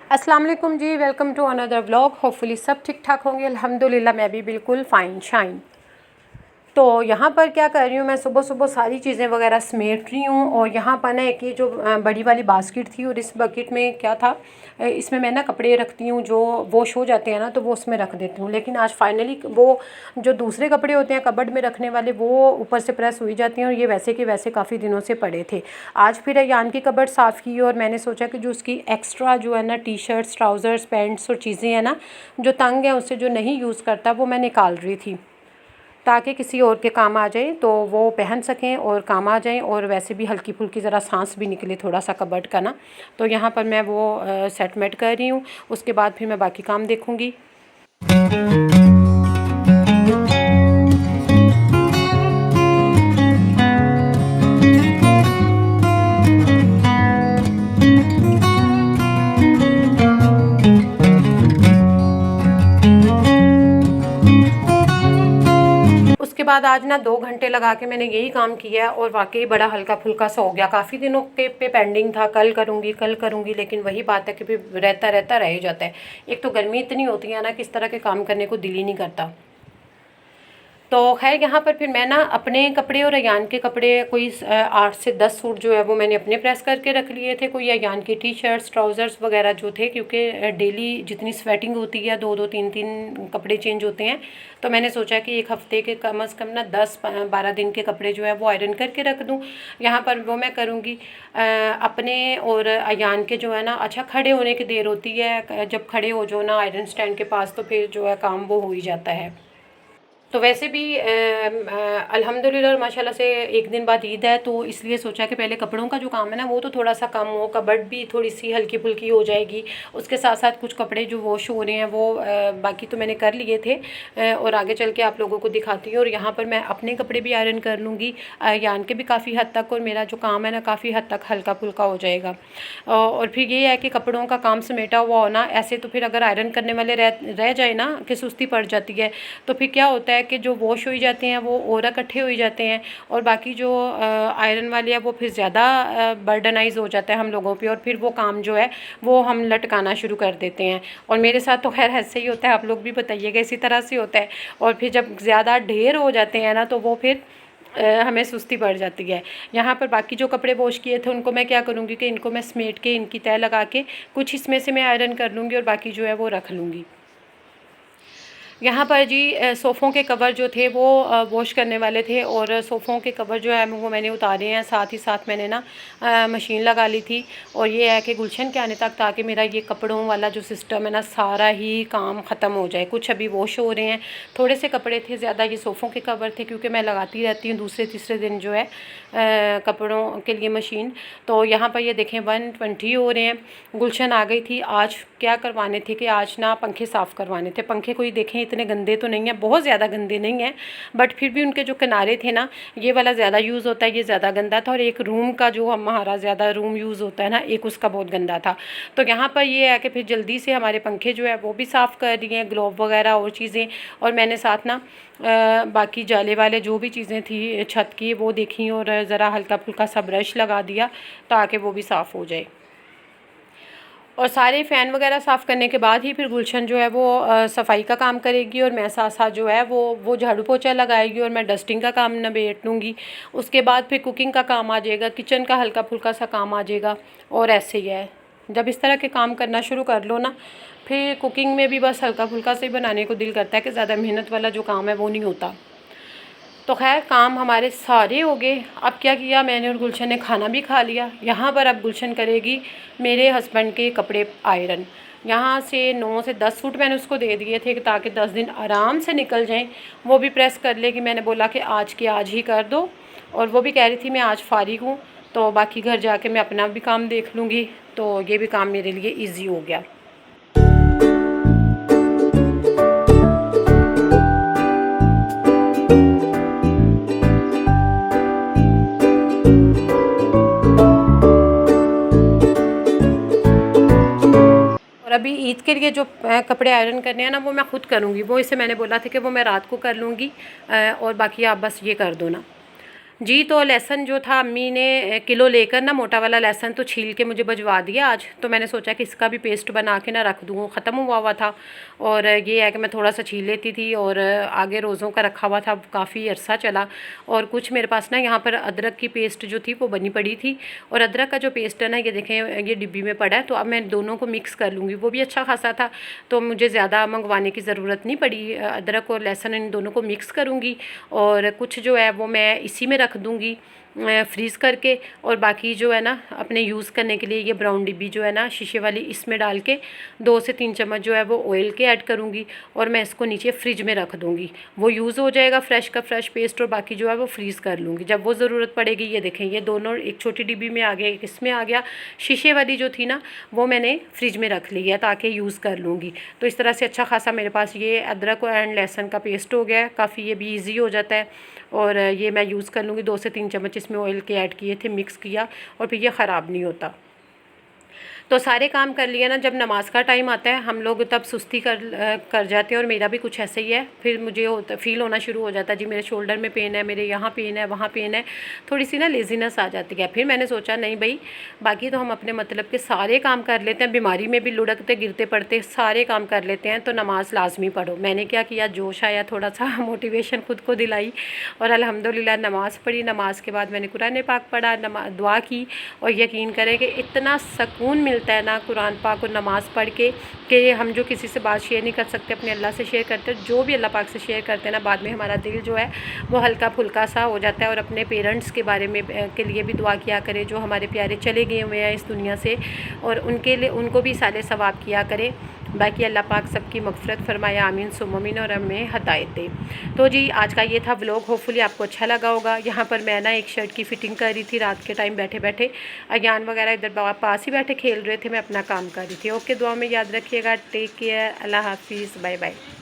अस्सलाम वालेकुम जी। Welcome to another vlog. Hopefully सब ठीक ठाक होंगे। अल्हम्दुलिल्लाह मैं भी बिल्कुल फ़ाइन शाइन। तो यहाँ पर क्या कर रही हूँ, मैं सुबह सुबह सारी चीज़ें वगैरह समेट रही हूँ। और यहाँ पर ना एक ये जो बड़ी वाली बास्केट थी, और इस बकेट में क्या था, इसमें मैं ना कपड़े रखती हूँ जो वॉश हो जाते हैं ना, तो वो उसमें रख देती हूँ। लेकिन आज फाइनली वो जो दूसरे कपड़े होते हैं कबर्ड में रखने वाले, वो ऊपर से प्रेस हो ही जाती हैं, और ये वैसे के वैसे काफ़ी दिनों से पड़े थे। आज फिर अयान की कबर्ड साफ़ की, और मैंने सोचा कि जो उसकी एक्स्ट्रा जो है ना टी शर्ट्स, ट्राउज़र्स, पैंट्स और चीज़ें हैं ना जो तंग हैं, उससे जो नहीं यूज़ करता, वो मैं निकाल रही थी ताकि किसी और के काम आ जाए, तो वो पहन सकें और काम आ जाएं। और वैसे भी हल्की फुल्की ज़रा सांस भी निकले थोड़ा सा कबर्ड का ना। तो यहाँ पर मैं वो सेटमेट कर रही हूँ। उसके बाद फिर मैं बाकी काम देखूँगी। उसके बाद आज ना 2 घंटे लगा के मैंने यही काम किया, और वाकई बड़ा हल्का फुल्का सा हो गया। काफ़ी दिनों के पे पेंडिंग था, कल करूँगी, लेकिन वही बात है कि फिर रहता रहता रह ही जाता है। एक तो गर्मी इतनी होती है ना कि इस तरह के काम करने को दिल ही नहीं करता। तो खैर यहाँ पर फिर मैं ना अपने कपड़े और अयान के कपड़े कोई 8 से 10 सूट जो है वो मैंने अपने प्रेस करके रख लिए थे। कोई अयान के टी शर्ट्स, ट्राउज़र्स वगैरह जो थे, क्योंकि डेली जितनी स्वेटिंग होती है, 2-2 3-3 कपड़े चेंज होते हैं। तो मैंने सोचा कि एक हफ़्ते के कम अज़ कम ना 10-12 दिन के कपड़े जो है वो आयरन करके रख दूँ। यहाँ पर वो मैं करूँगी अपने और अयान के जो है ना। अच्छा, खड़े होने की देर होती है, जब खड़े हो जाओ ना आयरन स्टैंड के पास, तो फिर जो है काम वो हो ही जाता है। तो वैसे भी अल्हम्दुलिल्लाह और माशाल्लाह से एक दिन बाद ईद है, तो इसलिए सोचा कि पहले कपड़ों का जो काम है ना वो तो थोड़ा सा कम हो, कबर्ड भी थोड़ी सी हल्की फुल्की हो जाएगी। उसके साथ साथ कुछ कपड़े जो वॉश हो रहे हैं वो बाकी तो मैंने कर लिए थे, और आगे चल के आप लोगों को दिखाती हूँ। और यहाँ पर मैं अपने कपड़े भी आयरन कर लूँगी, यान के भी काफ़ी हद तक, और मेरा जो काम है ना काफ़ी हद तक हल्का फुल्का हो जाएगा। और फिर ये है कि कपड़ों का काम समेटा हुआ होना, ऐसे तो फिर अगर आयरन करने वाले रह जाए ना कि सुस्ती पड़ जाती है, तो फिर क्या होता है कि जो वॉश हो जाते हैं वो और इकट्ठे हो जाते हैं, और बाकी जो आयरन वाले है वो फिर ज़्यादा बर्डनाइज हो जाता है हम लोगों पे, और फिर वो काम जो है वो हम लटकाना शुरू कर देते हैं। और मेरे साथ तो खैर ऐसे ही होता है, आप लोग भी बताइएगा, इसी तरह से होता है। और फिर जब ज़्यादा ढेर हो जाते हैं ना, तो वो फिर हमें सुस्ती पड़ जाती है। यहाँ पर बाकी जो कपड़े वॉश किए थे उनको मैं क्या करूँगी कि इनको मैं समेट के, इनकी तह लगा के, कुछ इसमें से मैं आयरन कर लूँगी, और बाकी जो है वो रख लूँगी। यहाँ पर जी सोफ़ों के कवर जो थे वो वॉश करने वाले थे, और सोफ़ों के कवर जो है वो मैंने उतारे हैं। साथ ही साथ मैंने ना मशीन लगा ली थी, और ये है कि गुलशन के आने तक, ताकि मेरा ये कपड़ों वाला जो सिस्टम है ना सारा ही काम ख़त्म हो जाए। कुछ अभी वॉश हो रहे हैं, थोड़े से कपड़े थे, ज़्यादा ये सोफ़ों के कवर थे, क्योंकि मैं लगाती रहती हूँ दूसरे तीसरे दिन जो है कपड़ों के लिए मशीन। तो यहाँ पर ये देखें 120 हो रहे हैं। गुलशन आ गई थी। आज क्या करवाने थे कि आज ना पंखे साफ़ करवाने थे। पंखे कोई देखें इतने गंदे तो नहीं हैं, बहुत ज़्यादा गंदे नहीं हैं, बट फिर भी उनके जो किनारे थे ना, ये वाला ज़्यादा यूज़ होता है, ये ज़्यादा गंदा था। और एक रूम का जो हमारा ज़्यादा रूम यूज़ होता है ना, एक उसका बहुत गंदा था। तो यहाँ पर ये है कि फिर जल्दी से हमारे पंखे जो है वो भी साफ़ कर रही हैं, ग्लोब वगैरह और चीज़ें। और मैंने साथ ना बाकी जाले वाले जो भी चीज़ें थी छत की वो देखी, और ज़रा हल्का फुल्का सा ब्रश लगा दिया ताकि वो भी साफ़ हो जाए। और सारे फ़ैन वगैरह साफ़ करने के बाद ही फिर गुलशन जो है वो सफाई का काम करेगी, और मैं साथ साथ जो है वो झाड़ू पोछा लगाएगी, और मैं डस्टिंग का काम निबेट लूँगी। उसके बाद फिर कुकिंग का काम आ जाएगा, किचन का हल्का फुल्का सा काम आ जाएगा। और ऐसे ही है, जब इस तरह के काम करना शुरू कर लो ना, फिर कुकिंग में भी बस हल्का फुल्का से ही बनाने को दिल करता है, कि ज़्यादा मेहनत वाला जो काम है वो नहीं होता। तो खैर काम हमारे सारे हो गए। अब क्या किया, मैंने और गुलशन ने खाना भी खा लिया। यहाँ पर अब गुलशन करेगी मेरे हस्बैंड के कपड़े आयरन। यहाँ से 9 से 10 सूट मैंने उसको दे दिए थे, ताकि 10 दिन आराम से निकल जाएं, वो भी प्रेस कर लेगी। मैंने बोला कि आज के आज ही कर दो, और वो भी कह रही थी मैं आज फारिग हूँ, तो बाकी घर जाके मैं अपना भी काम देख लूँगी। तो ये भी काम मेरे लिए ईजी हो गया। और अभी ईद के लिए जो कपड़े आयरन करने हैं ना वो मैं ख़ुद करूँगी। वो इसे मैंने बोला था कि वो मैं रात को कर लूँगी, और बाकी आप बस ये कर दो ना। जी, तो लहसुन जो था अम्मी ने किलो लेकर ना मोटा वाला लहसुन तो छील के मुझे भिजवा दिया आज। तो मैंने सोचा कि इसका भी पेस्ट बना के ना रख दूँ, वो ख़त्म हुआ हुआ था। और ये है कि मैं थोड़ा सा छील लेती थी और आगे रोज़ों का रखा हुआ था, काफ़ी अरसा चला। और कुछ मेरे पास ना यहाँ पर अदरक की पेस्ट जो थी वो बनी पड़ी थी, और अदरक का जो पेस्ट है ना, ये देखें ये डिब्बी में पड़ा है। तो अब मैं दोनों को मिक्स कर लूँगी, वो भी अच्छा खासा था, तो मुझे ज़्यादा मंगवाने की ज़रूरत नहीं पड़ी। अदरक और लहसुन इन दोनों को मिक्स करूँगी, और कुछ जो है वो मैं इसी में रख दूँगी फ्रीज़ करके। और बाकी जो है ना अपने यूज़ करने के लिए ये ब्राउन डिब्बी जो है ना शीशे वाली, इसमें डाल के 2 से 3 चम्मच जो है वो ऑयल के ऐड करूँगी, और मैं इसको नीचे फ्रिज में रख दूँगी। वो यूज़ हो जाएगा फ्रेश का फ्रेश पेस्ट, और बाकी जो है वो फ्रीज़ कर लूँगी जब वो ज़रूरत पड़ेगी। ये देखें ये दोनों एक छोटी डिब्बी में आ गया, एक इसमें आ गया। शीशे वाली जो थी ना वो मैंने फ्रिज में रख ली है ताकि यूज़ कर लूँगी। तो इस तरह से अच्छा खासा मेरे पास ये अदरक एंड लहसुन का पेस्ट हो गया है, काफ़ी ये भी ईजी हो जाता है। और ये मैं यूज़ कर लूँगी। 2 से 3 चम्मच इसमें ऑयल के ऐड किए थे, मिक्स किया, और फिर ये ख़राब नहीं होता। तो सारे काम कर लिए ना, जब नमाज़ का टाइम आता है हम लोग तब सुस्ती कर जाते हैं, और मेरा भी कुछ ऐसे ही है। फिर मुझे फ़ील होना शुरू हो जाता है, जी मेरे शोल्डर में पेन है, मेरे यहाँ पेन है, वहाँ पेन है, थोड़ी सी ना लेज़ीनेस आ जाती है। फिर मैंने सोचा नहीं भाई, बाकी तो हम अपने मतलब के सारे काम कर लेते हैं, बीमारी में भी लुढ़कते गिरते पड़ते सारे काम कर लेते हैं, तो नमाज़ लाजमी पढ़ो। मैंने क्या किया, जोश आया थोड़ा सा, मोटिवेशन खुद को दिलाई, और अल्हम्दुलिल्लाह नमाज़ पढ़ी। नमाज के बाद मैंने कुरान पाक पढ़ा, दुआ की, और यकीन करें कि इतना सुकून मिलता है ना कुरान पाक और नमाज़ पढ़ के, कि हम जो किसी से बात शेयर नहीं कर सकते अपने अल्लाह से शेयर करते हैं। जो भी अल्लाह पाक से शेयर करते हैं ना, बाद में हमारा दिल जो है वो हल्का फुल्का सा हो जाता है। और अपने पेरेंट्स के बारे में के लिए भी दुआ किया करें, जो हमारे प्यारे चले गए हुए हैं इस दुनिया से, और उनके लिए उनको भी साले सवाब किया करें। बाकी अल्लाह पाक सबकी मग़फ़िरत फ़रमाए, आमीन सुम्मा आमीन, और हमें हदायत दे। तो जी आज का ये था व्लॉग, होपफुली आपको अच्छा लगा होगा। यहाँ पर मैं ना एक शर्ट की फ़िटिंग कर रही थी रात के टाइम बैठे बैठे। अयान वगैरह इधर पास ही बैठे खेल रहे थे, मैं अपना काम कर रही थी। ओके, दुआ में याद रखिएगा। टेक केयर, अल्लाह हाफिज़, बाय बाय।